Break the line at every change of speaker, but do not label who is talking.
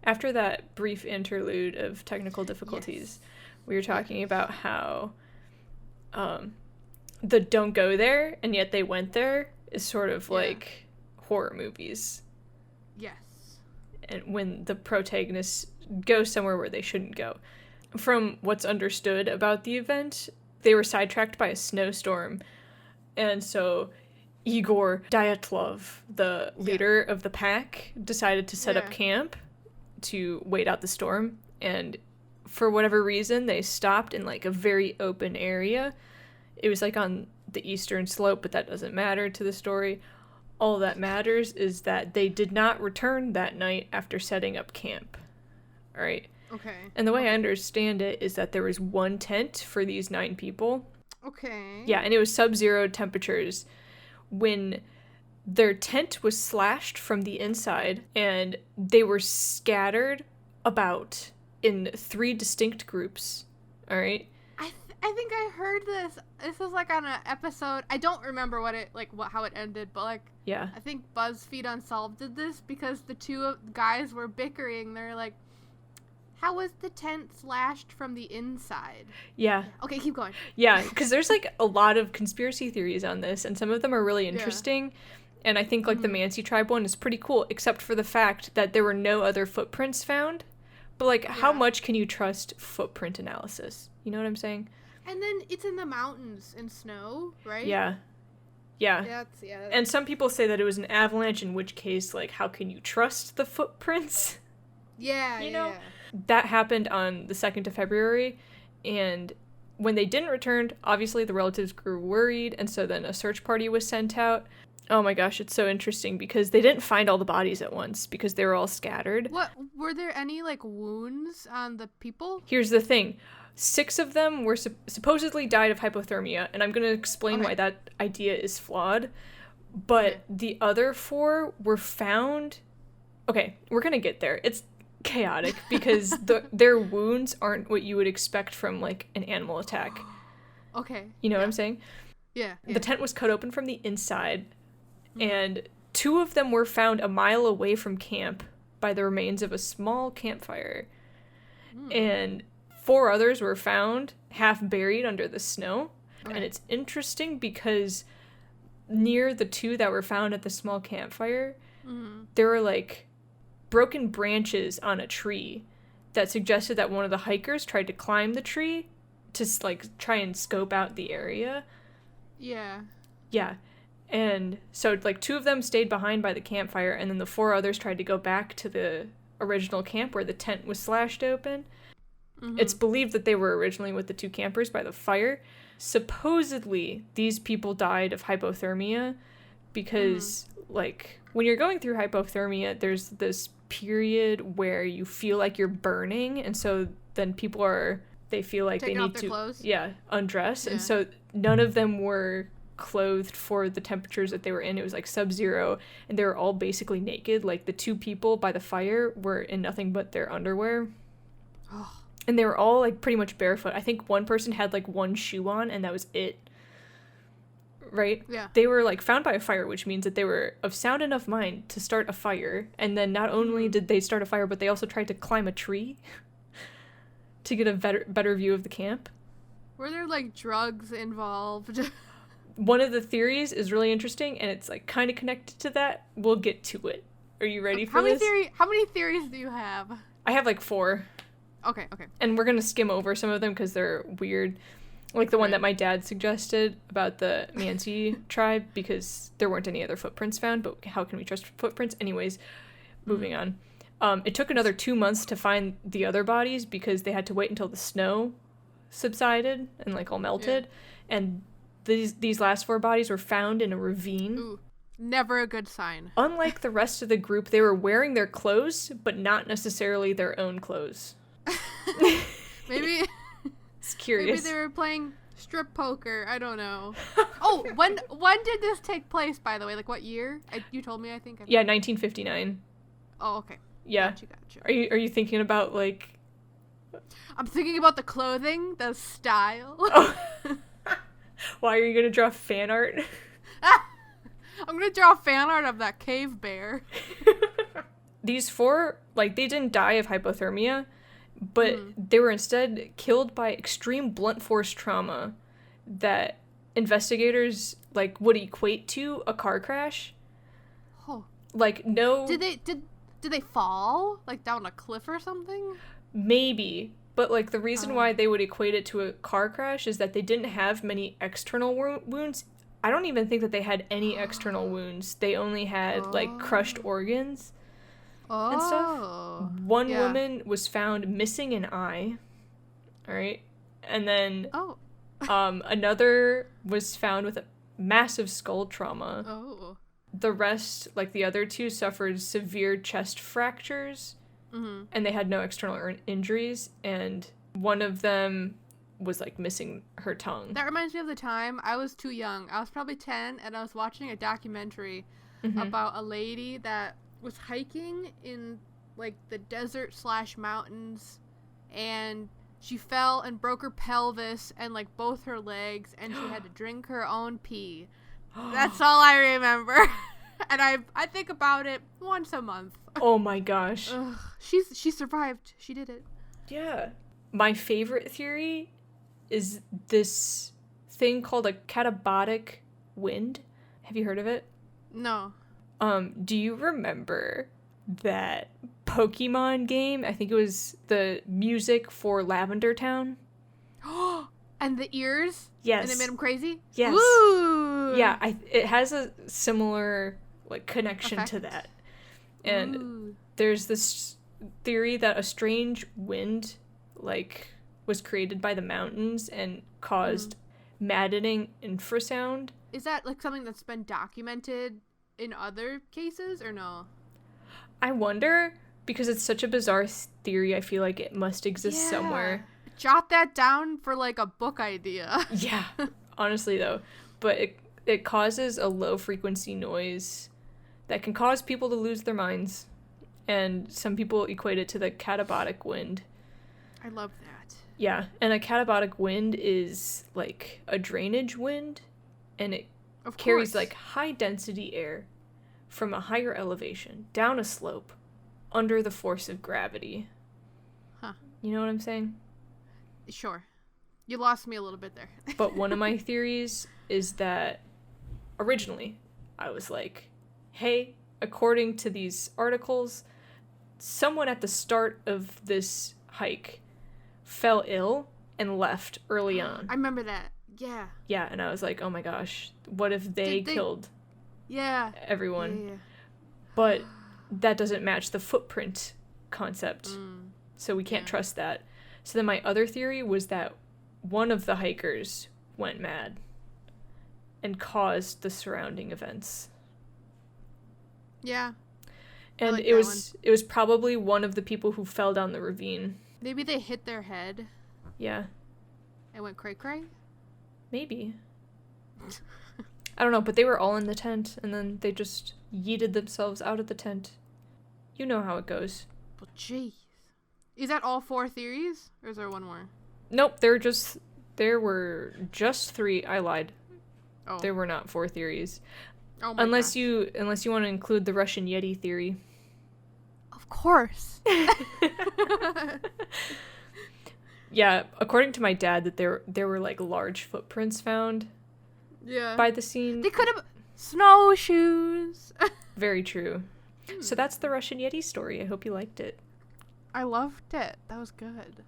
After that brief interlude of technical difficulties, we were talking about how the don't go there, and yet they went there is sort of like horror movies.
Yes.
And when the protagonists go somewhere where they shouldn't go. From what's understood about the event, they were sidetracked by a snowstorm. And so Igor Dyatlov, the leader of the pack, decided to set up camp to wait out the storm. And for whatever reason, they stopped in like a very open area. It was like on the eastern slope, but that doesn't matter to the story. All that matters is that they did not return that night after setting up camp. All right.
Okay.
And the way I understand it is that there was one tent for these 9 people.
Okay.
Yeah, and it was sub-zero temperatures. When their tent was slashed from the inside, and they were scattered about in 3 distinct groups. All right.
I think I heard this. This was like on an episode. I don't remember how it ended, but like,
yeah.
I think BuzzFeed Unsolved did this because the 2 guys were bickering. They're like, how was the tent slashed from the inside?
Yeah.
Okay, keep going.
Yeah, because there's like a lot of conspiracy theories on this, and some of them are really interesting. Yeah. And I think like the Mansi tribe one is pretty cool, except for the fact that there were no other footprints found. But like, how much can you trust footprint analysis? You know what I'm saying?
And then it's in the mountains in snow, right?
Yeah. And some people say that it was an avalanche, in which case, like, how can you trust the footprints?
Yeah,
you know? That happened on the 2nd of February, and when they didn't return, obviously the relatives grew worried, and so then a search party was sent out. Oh my gosh, it's so interesting, because they didn't find all the bodies at once, because they were all scattered.
What, were there any, like, wounds on the people?
Here's the thing. 6 of them were supposedly died of hypothermia, and I'm going to explain why that idea is flawed. But the other 4 were found... Okay, we're going to get there. It's chaotic, because their wounds aren't what you would expect from, like, an animal attack.
Okay.
You know what I'm saying?
Yeah.
The tent was cut open from the inside, and 2 of them were found a mile away from camp by the remains of a small campfire. And 4 others were found half buried under the snow. And it's interesting because near the 2 that were found at the small campfire, there were like broken branches on a tree that suggested that one of the hikers tried to climb the tree to like try and scope out the area. Yeah. And so like 2 of them stayed behind by the campfire, and then the 4 others tried to go back to the original camp where the tent was slashed open. It's believed that they were originally with the 2 campers by the fire. Supposedly, these people died of hypothermia because, like, when you're going through hypothermia, there's this period where you feel like you're burning, and so then they feel like
taking
they need
off
to
their clothes?
Undress. And so none of them were clothed for the temperatures that they were in. It was like sub-zero, and they were all basically naked. Like, the 2 people by the fire were in nothing but their underwear. And they were all, like, pretty much barefoot. I think one person had, like, 1 shoe on, and that was it. Right?
Yeah.
They were, like, found by a fire, which means that they were of sound enough mind to start a fire. And then not only did they start a fire, but they also tried to climb a tree to get a better view of the camp.
Were there, like, drugs involved?
One of the theories is really interesting, and it's, like, kind of connected to that. We'll get to it. Are you ready for this?
How many theories do you have?
I have, like, 4.
Okay.
And we're going to skim over some of them because they're weird. Like the one that my dad suggested about the Mansi tribe, because there weren't any other footprints found, but how can we trust footprints? Anyways, moving on. It took another 2 months to find the other bodies because they had to wait until the snow subsided and, like, all melted. Yeah. And these last 4 bodies were found in a ravine.
Ooh, never a good sign.
Unlike the rest of the group, they were wearing their clothes, but not necessarily their own clothes.
Maybe
it's curious.
Maybe they were playing strip poker. I don't know. Oh, when did this take place, by the way? Like, what year? You told me, I think.
1959.
Oh, okay.
Yeah.
Gotcha.
Are you thinking about, like...
I'm thinking about the clothing, the style.
Oh. Why are you gonna draw fan art?
I'm gonna draw fan art of that cave bear.
these 4, like, they didn't die of hypothermia, but they were instead killed by extreme blunt force trauma that investigators, like, would equate to a car crash.
Oh.
Like, no...
Did they fall? Like, down a cliff or something?
Maybe. But, like, the reason why they would equate it to a car crash is that they didn't have many external wounds. I don't even think that they had any external wounds. They only had, like, crushed organs and stuff. One woman was found missing an eye. All right? And then another was found with a massive skull trauma.
Oh.
The rest, like the other 2, suffered severe chest fractures. And they had no external injuries, and one of them was, like, missing her tongue.
That reminds me of the time I was too young. I was probably 10, and I was watching a documentary about a lady that was hiking in, like, the desert/mountains, and she fell and broke her pelvis and, like, both her legs, and she had to drink her own pee. That's all I remember. And I think about it once a month.
Oh my gosh.
Ugh. She survived. She did it.
Yeah. My favorite theory is this thing called a catabolic wind. Have you heard of it?
No.
Do you remember that Pokemon game? I think it was the music for Lavender Town.
And the ears?
Yes.
And it made them crazy?
Yes.
Woo!
Yeah, it has a similar, like, connection to that. And there's this theory that a strange wind, like, was created by the mountains and caused maddening infrasound.
Is that, like, something that's been documented in other cases, or no?
I wonder, because it's such a bizarre theory, I feel like it must exist somewhere.
Jot that down for, like, a book idea.
Yeah, honestly, though. But it causes a low-frequency noise that can cause people to lose their minds. And some people equate it to the catabolic wind.
I love that.
Yeah, and a catabolic wind is, like, a drainage wind, and it carries, like, high-density air from a higher elevation, down a slope, under the force of gravity.
Huh.
You know what I'm saying?
Sure. You lost me a little bit there.
But one of my theories is that originally I was like, hey, according to these articles, someone at the start of this hike fell ill and left early on.
I remember that. Yeah.
Yeah, and I was like, oh my gosh, what if they killed everyone?
Yeah.
But that doesn't match the footprint concept, so we can't trust that. So then my other theory was that one of the hikers went mad and caused the surrounding events.
Yeah.
And
like
it was probably one of the people who fell down the ravine.
Maybe they hit their head.
Yeah.
And went cray-cray?
Maybe. I don't know, but they were all in the tent, and then they just yeeted themselves out of the tent. You know how it goes.
But jeez. Is that all 4 theories? Or is there one more?
Nope, there were just 3. I lied.
Oh.
There were not 4 theories.
Oh my
unless
gosh.
you want to include the Russian Yeti theory.
Of course.
Yeah, according to my dad, that there were like large footprints found.
Yeah.
By the scene.
They could have snowshoes.
Very true. So that's the Russian Yeti story. I hope you liked it.
I loved it. That was good.